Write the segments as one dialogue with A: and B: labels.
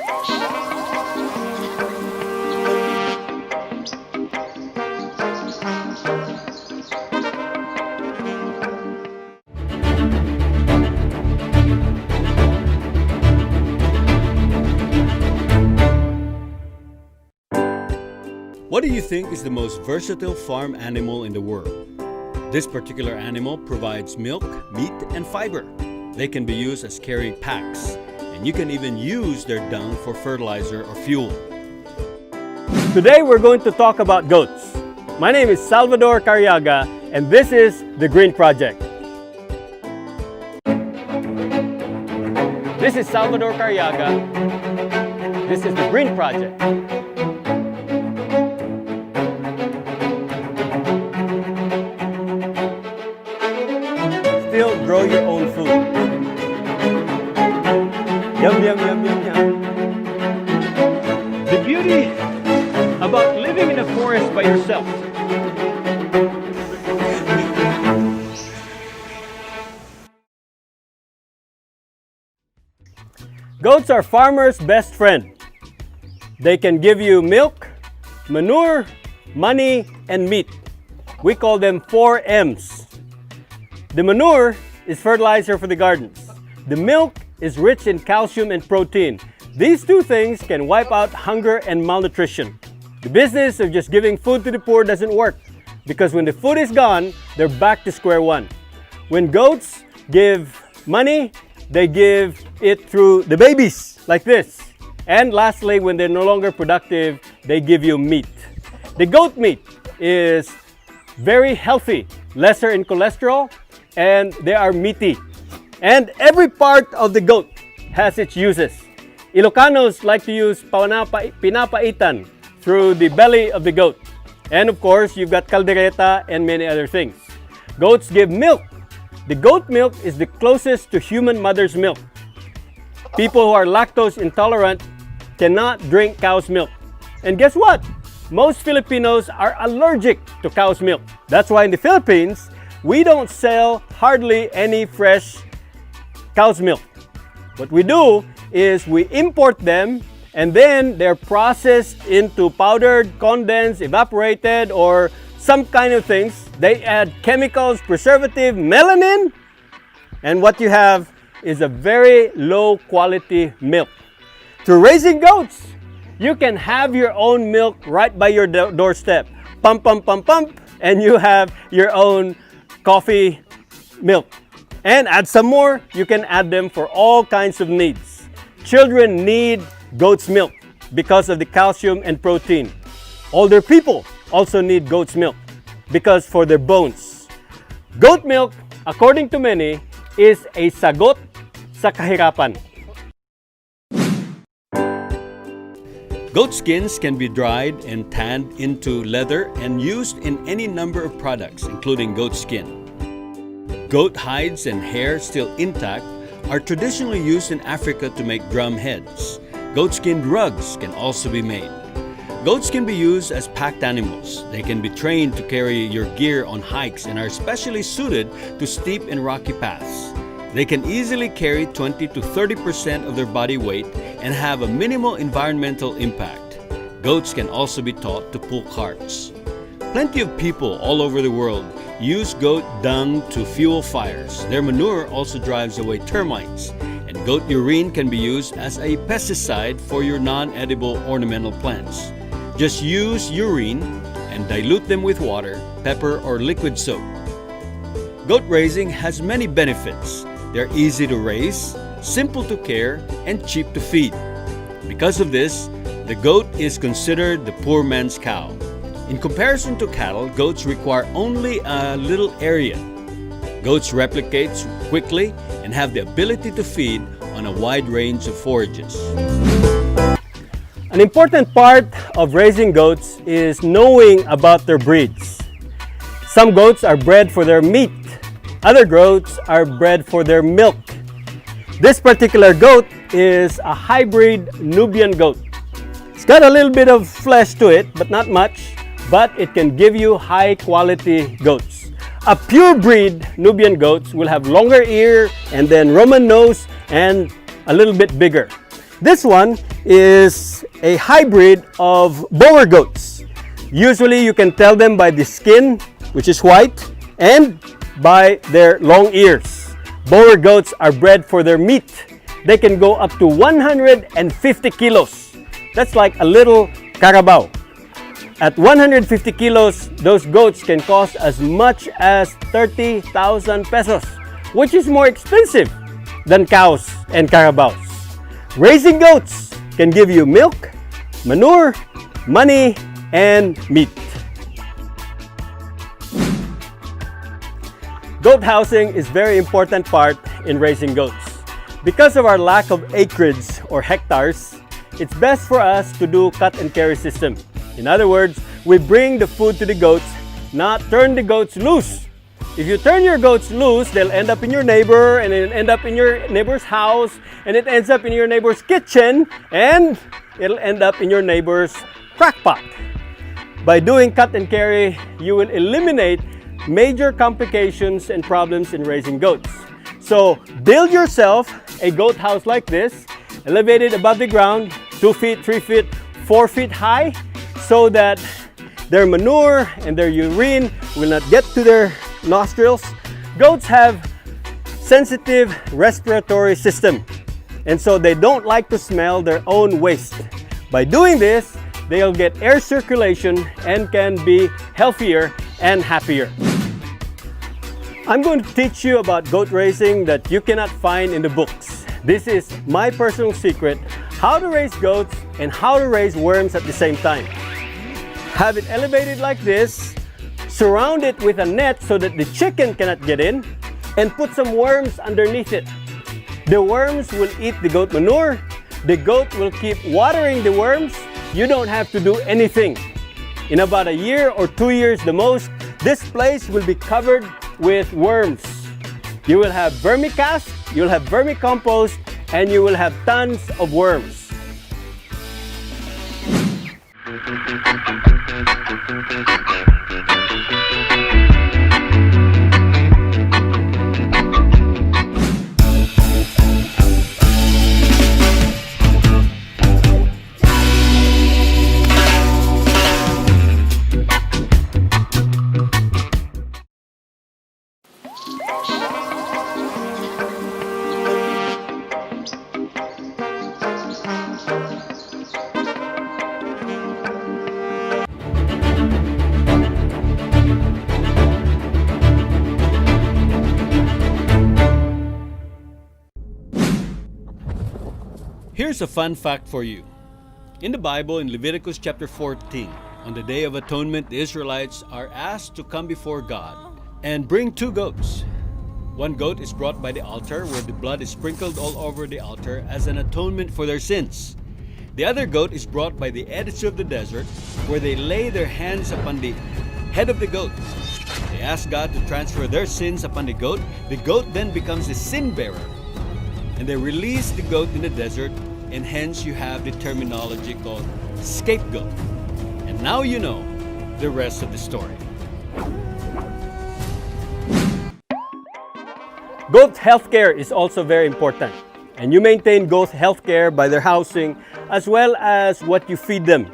A: What do you think is the most versatile farm animal in the world? This particular animal provides milk, meat, and fiber. They can be used as carrying packs, and you can even use their dung for fertilizer or fuel.
B: Today we're going to talk about goats. My name is Salvador Carriaga, and this is The Green Project. This is Salvador Carriaga. This is The Green Project. Still grow your own food. Yum, yum, yum, yum, yum. The beauty about living in a forest by yourself. Goats are farmers' best friend. They can give you milk, manure, money, and meat. We call them 4 M's. The manure is fertilizer for the gardens. The milk is rich in calcium and protein. These two things can wipe out hunger and malnutrition. The business of just giving food to the poor doesn't work, because when the food is gone, they're back to square one. When goats give money, they give it through the babies, like this. And lastly, when they're no longer productive, they give you meat. The goat meat is very healthy, lesser in cholesterol, and they are meaty. And every part of the goat has its uses. Ilocanos like to use pinapaitan through the belly of the goat. And of course, you've got caldereta and many other things. Goats give milk. The goat milk is the closest to human mother's milk. People who are lactose intolerant cannot drink cow's milk. And guess what? Most Filipinos are allergic to cow's milk. That's why in the Philippines, we don't sell hardly any fresh cow's milk. What we do is we import them, and then they're processed into powdered, condensed, evaporated, or some kind of things. They add chemicals, preservative, melanin, and what you have is a very low quality milk. Through raising goats, you can have your own milk right by your doorstep. Pump, pump, pump, pump, and you have your own coffee milk. And add some more, you can add them for all kinds of needs. Children need goat's milk because of the calcium and protein. Older people also need goat's milk because for their bones. Goat milk, according to many, is a sagot sa kahirapan.
A: Goat skins can be dried and tanned into leather and used in any number of products, including goat skin. Goat hides and hair still intact are traditionally used in Africa to make drum heads. Goat-skinned rugs can also be made. Goats can be used as packed animals. They can be trained to carry your gear on hikes and are especially suited to steep and rocky paths. They can easily carry 20 to 30% of their body weight and have a minimal environmental impact. Goats can also be taught to pull carts. Plenty of people all over the world use goat dung to fuel fires. Their manure also drives away termites, and goat urine can be used as a pesticide for your non-edible ornamental plants. Just use urine and dilute them with water, pepper, or liquid soap. Goat raising has many benefits. They're easy to raise, simple to care, and cheap to feed. Because of this, the goat is considered the poor man's cow. In comparison to cattle, goats require only a little area. Goats replicate quickly and have the ability to feed on a wide range of forages.
B: An important part of raising goats is knowing about their breeds. Some goats are bred for their meat. Other goats are bred for their milk. This particular goat is a hybrid Nubian goat. It's got a little bit of flesh to it, but not much. But it can give you high quality goats. A pure breed Nubian goats will have longer ear and then Roman nose and a little bit bigger. This one is a hybrid of Boer goats. Usually you can tell them by the skin, which is white, and by their long ears. Boer goats are bred for their meat. They can go up to 150 kilos. That's like a little carabao. At 150 kilos, those goats can cost as much as 30,000 pesos, which is more expensive than cows and carabaos. Raising goats can give you milk, manure, money, and meat. Goat housing is a very important part in raising goats. Because of our lack of acreage or hectares, it's best for us to do cut and carry system. In other words, we bring the food to the goats, not turn the goats loose. If you turn your goats loose, they'll end up in your neighbor, and it'll end up in your neighbor's house, and it ends up in your neighbor's kitchen, and it'll end up in your neighbor's crackpot. By doing cut and carry, you will eliminate major complications and problems in raising goats. So build yourself a goat house like this, elevated above the ground, 2 feet, 3 feet, 4 feet high, so that their manure and their urine will not get to their nostrils. Goats have sensitive respiratory system, and so they don't like to smell their own waste. By doing this, they'll get air circulation and can be healthier and happier. I'm going to teach you about goat raising that you cannot find in the books. This is my personal secret, how to raise goats and how to raise worms at the same time. Have it elevated like this, surround it with a net so that the chicken cannot get in, and put some worms underneath it. The worms will eat the goat manure. The goat will keep watering the worms. You don't have to do anything. In about a year or 2 years the most, this place will be covered with worms. You will have vermicast, you'll have vermicompost, and you will have tons of worms.
A: Here's a fun fact for you. In the Bible, in Leviticus chapter 14, on the Day of Atonement, the Israelites are asked to come before God and bring 2 goats. One goat is brought by the altar, where the blood is sprinkled all over the altar as an atonement for their sins. The other goat is brought by the edge of the desert, where they lay their hands upon the head of the goat. They ask God to transfer their sins upon the goat. The goat then becomes the sin bearer, and they release the goat in the desert, and hence you have the terminology called scapegoat. And now you know the rest of the story.
B: Goat healthcare is also very important, and you maintain goat healthcare by their housing as well as what you feed them.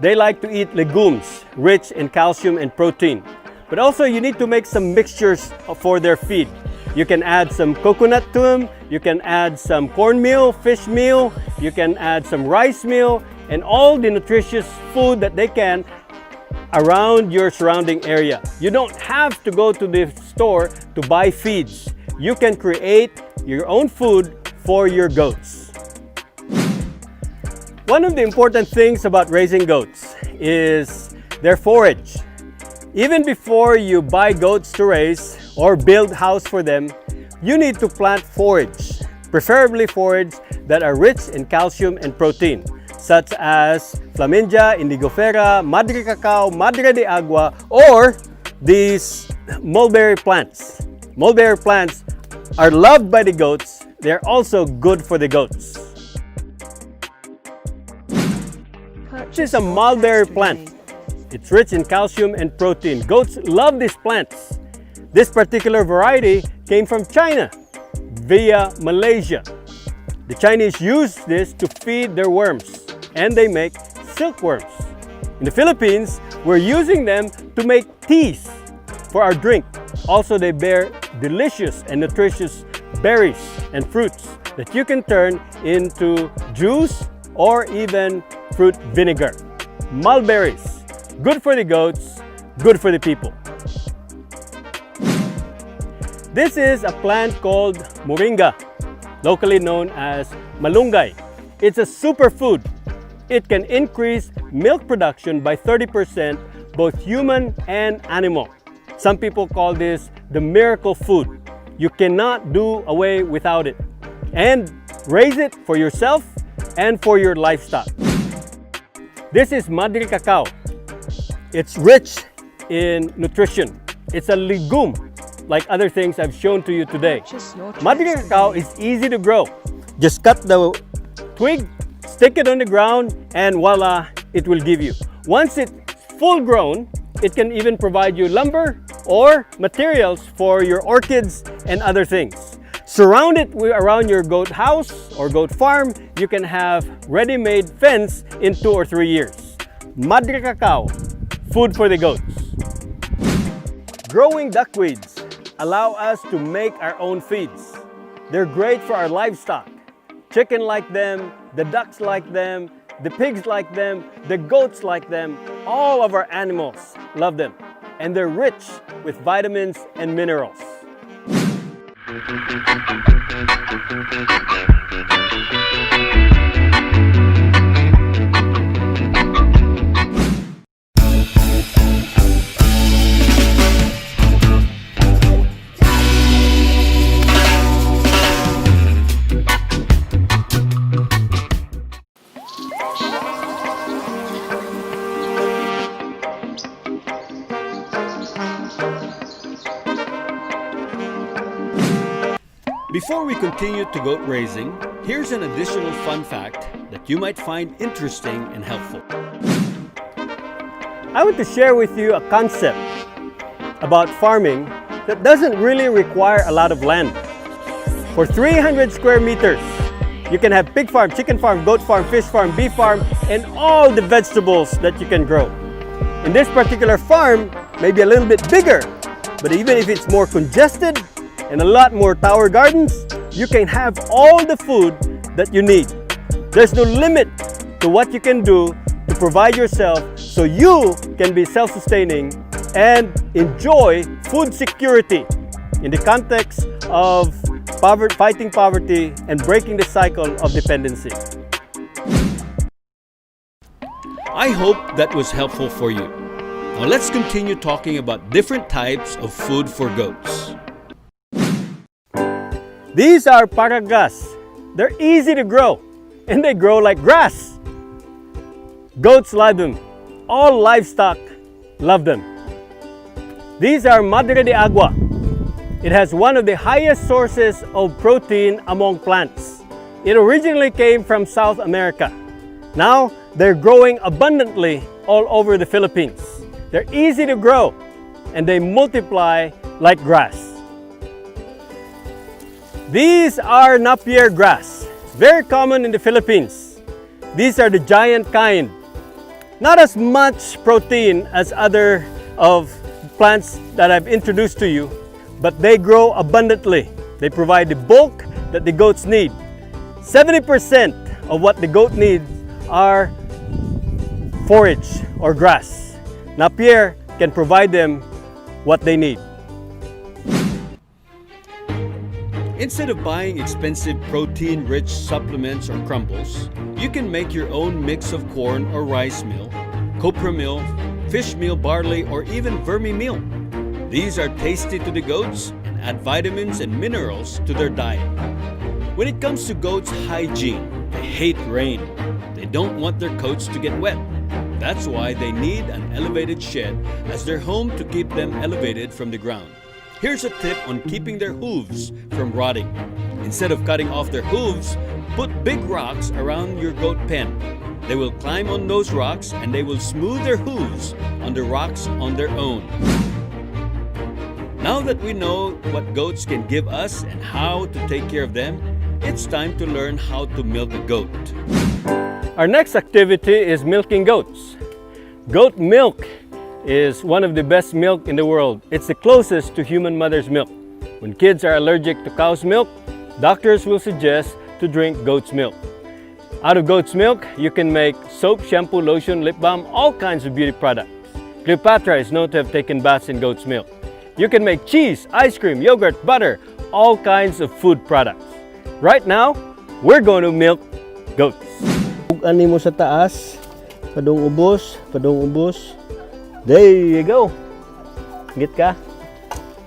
B: They like to eat legumes rich in calcium and protein, but also you need to make some mixtures for their feed. You can add some coconut to them, you can add some cornmeal, fish meal, you can add some rice meal, and all the nutritious food that they can around your surrounding area. You don't have to go to the store to buy feeds. You can create your own food for your goats. One of the important things about raising goats is their forage. Even before you buy goats to raise or build a house for them, you need to plant forage, preferably forage that are rich in calcium and protein, such as Flamingia, Indigofera, Madre Cacao, Madre de Agua, or these mulberry plants. Mulberry plants are loved by the goats. They're also good for the goats. This is a mulberry plant. It's rich in calcium and protein. Goats love these plants. This particular variety came from China via Malaysia. The Chinese use this to feed their worms, and they make silkworms. In the Philippines, we're using them to make teas for our drink. Also, they bear delicious and nutritious berries and fruits that you can turn into juice or even fruit vinegar. Mulberries, good for the goats, good for the people. This is a plant called moringa, locally known as malunggay. It's a superfood. It can increase milk production by 30%, both human and animal. Some people call this the miracle food. You cannot do away without it. And raise it for yourself and for your livestock. This is madre cacao. It's rich in nutrition. It's a legume, like other things I've shown to you today. Madre cacao is easy to grow. Just cut the twig, stick it on the ground, and voila, it will give you. Once it's full grown, it can even provide you lumber or materials for your orchids and other things. Surround it around your goat house or goat farm. You can have ready-made fence in 2 or 3 years. Madre cacao, food for the goats. Growing duckweeds allow us to make our own feeds. They're great for our livestock. Chicken like them, the ducks like them, the pigs like them, the goats like them. All of our animals love them. And they're rich with vitamins and minerals.
A: Before we continue to goat raising, here's an additional fun fact that you might find interesting and helpful.
B: I want to share with you a concept about farming that doesn't really require a lot of land. For 300 square meters, you can have pig farm, chicken farm, goat farm, fish farm, beef farm, and all the vegetables that you can grow. In this particular farm, maybe a little bit bigger, but even if it's more congested, and a lot more tower gardens, you can have all the food that you need. There's no limit to what you can do to provide yourself so you can be self-sustaining and enjoy food security in the context of fighting poverty and breaking the cycle of dependency.
A: I hope that was helpful for you. Now let's continue talking about different types of food for goats.
B: These are paragas. They're easy to grow, and they grow like grass. Goats love them. All livestock love them. These are madre de agua. It has one of the highest sources of protein among plants. It originally came from South America. Now, they're growing abundantly all over the Philippines. They're easy to grow, and they multiply like grass. These are napier grass, very common in the Philippines. These are the giant kind. Not as much protein as other of plants that I've introduced to you, but they grow abundantly. They provide the bulk that the goats need. 70% of what the goat needs are forage or grass. Napier can provide them what they need.
A: Instead of buying expensive protein-rich supplements or crumbles, you can make your own mix of corn or rice meal, copra meal, fish meal, barley, or even vermi meal. These are tasty to the goats and add vitamins and minerals to their diet. When it comes to goats' hygiene, they hate rain. They don't want their coats to get wet. That's why they need an elevated shed as their home to keep them elevated from the ground. Here's a tip on keeping their hooves from rotting. Instead of cutting off their hooves, put big rocks around your goat pen. They will climb on those rocks and they will smooth their hooves on the rocks on their own. Now that we know what goats can give us and how to take care of them, it's time to learn how to milk a goat.
B: Our next activity is milking goats. Goat milk is one of the best milk in the world. It's the closest to human mother's milk. When kids are allergic to cow's milk, doctors will suggest to drink goat's milk. Out of goat's milk, you can make soap, shampoo, lotion, lip balm, all kinds of beauty products. Cleopatra is known to have taken baths in goat's milk. You can make cheese, ice cream, yogurt, butter, all kinds of food products. Right now, we're going to milk goats.
C: Ani mo sa taas, padong ubos. There you go. Git ka?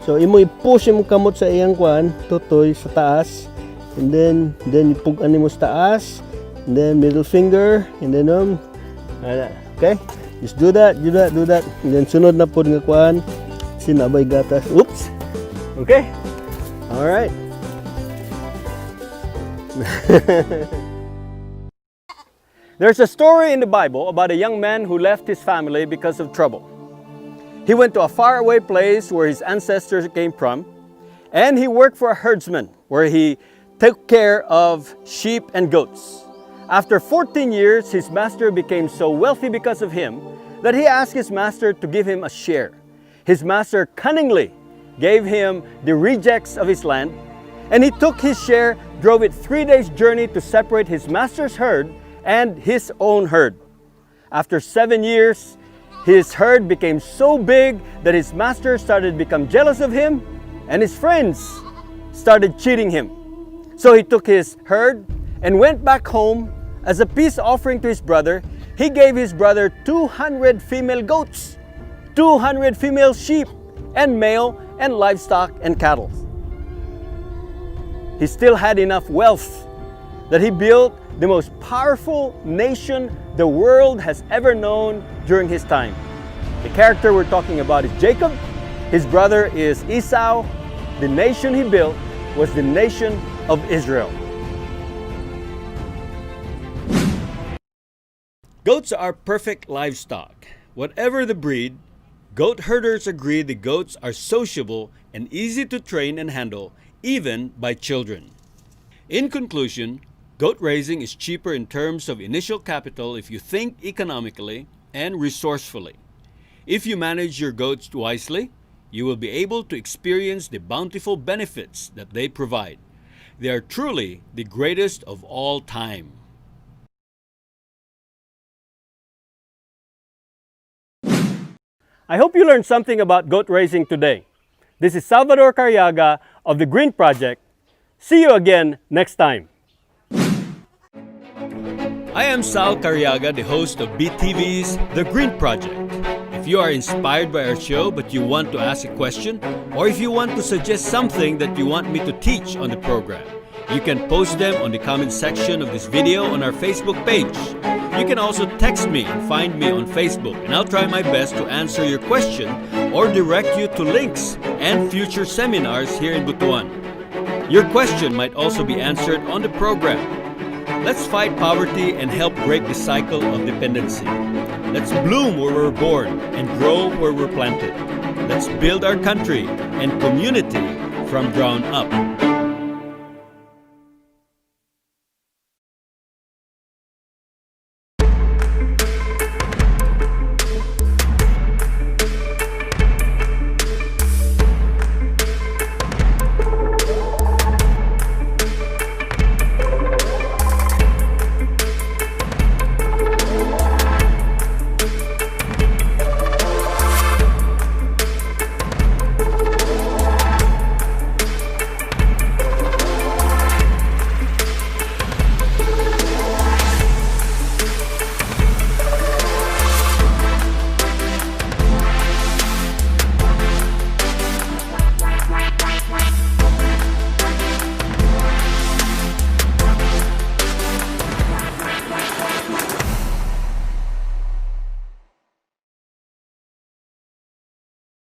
C: So imo i-push mo kamot sa iyang kwan, tutoy sa taas. And then ipug-ani mo sa taas. And then middle finger, and then okay? Just do that. And then sunod na pod nga kwan, sinabay gatas. Oops.
B: Okay? All right. There's a story in the Bible about a young man who left his family because of trouble. He went to a faraway place where his ancestors came from, and he worked for a herdsman where he took care of sheep and goats. After 14 years, his master became so wealthy because of him that he asked his master to give him a share. His master cunningly gave him the rejects of his land, and he took his share, drove it 3 days' journey to separate his master's herd and his own herd. After 7 years, his herd became so big that his master started to become jealous of him, and his friends started cheating him. So he took his herd and went back home. As a peace offering to his brother, he gave his brother 200 female goats, 200 female sheep, and male and livestock and cattle. He still had enough wealth that he built the most powerful nation the world has ever known during his time. The character we're talking about is Jacob. His brother is Esau. The nation he built was the nation of Israel.
A: Goats are perfect livestock. Whatever the breed, goat herders agree the goats are sociable and easy to train and handle, even by children. In conclusion, goat raising is cheaper in terms of initial capital if you think economically and resourcefully. If you manage your goats wisely, you will be able to experience the bountiful benefits that they provide. They are truly the greatest of all time.
B: I hope you learned something about goat raising today. This is Salvador Carriaga of the Green Project. See you again next time.
A: I am Sal Carriaga, the host of BTV's The Green Project. If you are inspired by our show but you want to ask a question, or if you want to suggest something that you want me to teach on the program, you can post them on the comment section of this video on our Facebook page. You can also text me and find me on Facebook, and I'll try my best to answer your question or direct you to links and future seminars here in Butuan. Your question might also be answered on the program. Let's fight poverty and help break the cycle of dependency. Let's bloom where we're born and grow where we're planted. Let's build our country and community from ground up.